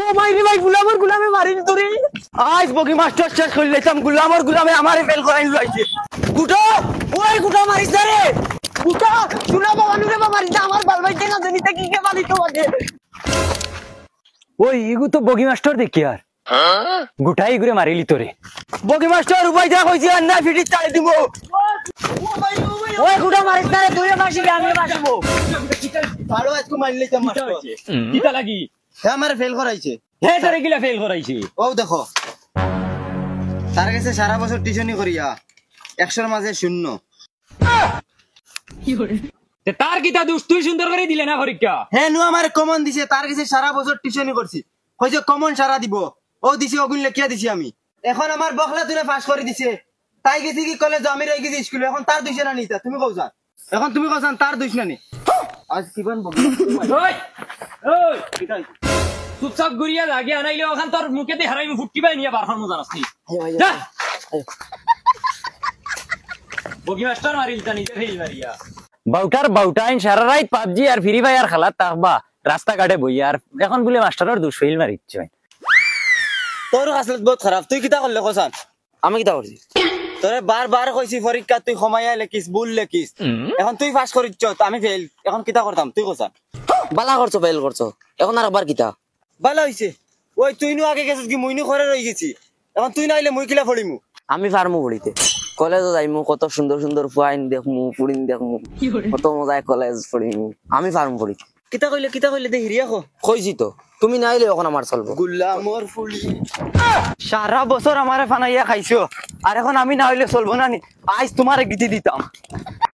ও ভাই রে ভাই গুলামে মারিল তোরে আজ বগি মাস্টার শেষ করে লইতাম গুলামে আমারে ফেল করাই লইছে গুটো ওই গুটো মারিস রে গুটো শুনা বাবা নুরে বাবা মারিস আমার বাল ভাই কেন জানি তা কি কে মারি তো বলে ওই ইগু তো বগি মাস্টার দেখি আর গুটাই ঘুরে মারিলি তোরে বগি মাস্টার উপায় যা কইছি আর না ফিটি চালে দিব ওই গুটো মারিস রে তুই মাসি আমি বাসবো ভালো আজকে মারি লইতাম মাস্টার কিটা লাগি হে আমারে ফেল করাইছে হে তোরে গিলা ফেল করাইছি ও দেখো তার কাছে সারা বছর টিউশনি করিয়া 100 এর মাঝে 0 তে তার কিটা দুষ তুই সুন্দর করে দিলে না পরীক্ষা হে নু আমারে কমন দিছে তার কাছে সারা বছর টিউশনি করছি কইছে কমন সারা দিব ও দিছে ওগুন লেখিয়া দিছি আমি এখন আমার বখলা তুলে পাস করে দিছে তাই গেছি কি কলেজ আমি রই গেছি স্কুলে এখন তার দুইশ না নিতা তুমি কওছা এখন তুমি কওছান তার দুইশ না নি আজ কিবান বগি ওই ওই চুপচাপ গুড়িয়া লাগে আনাইলে ওখান তোর মুখেতে হারাইমু ফুটকি পাই নিয়া বারখান মজা নাসনি যা বগি মাস্টার মারিল তা নিতে ফেল মারিয়া বাউটাইন সারা রাত পাবজি আর ফ্রি ফায়ার খেলা তাকবা রাস্তা ঘাটে বই আর এখন বলে মাস্টারের দুষ ফেল মারিচ্ছে তোর আসলে বহুত খারাপ তুই কিতা করলে কওছান আমি কিটা করছি তোরে বারবার কইছি পরীক্ষা তুই খমাইয়া লেখিস ভুল লেখিস এখন তুই পাস করিচ্ছ আমি ফেল এখন কিতা করতাম তুই কওছান বালা করছো ফেল করছো এখন আর আবার কিটা ভালো হইছে ওই তুই নু আগে গেছিস কি মুইনু করে রই গেছি এখন তুই নাইলে মুই কিলা ফড়িমু আমি পারমু পড়িতে কলেজে যাইমু কত সুন্দর সুন্দর ফাইন দেখমু পুরিন দেখমু কত মজায় কলেজ পড়িমু আমি পারমু পড়িতে কিতা কইলে দে হিরিয়া কো কইছি তো তুমি নাইলে এখন আমার চলবো গুলামর ফুলি সারা বছর আমারে ফানাইয়া খাইছো আর এখন আমি না হইলে চলবো না নি আজ তোমারে গিতি দিতাম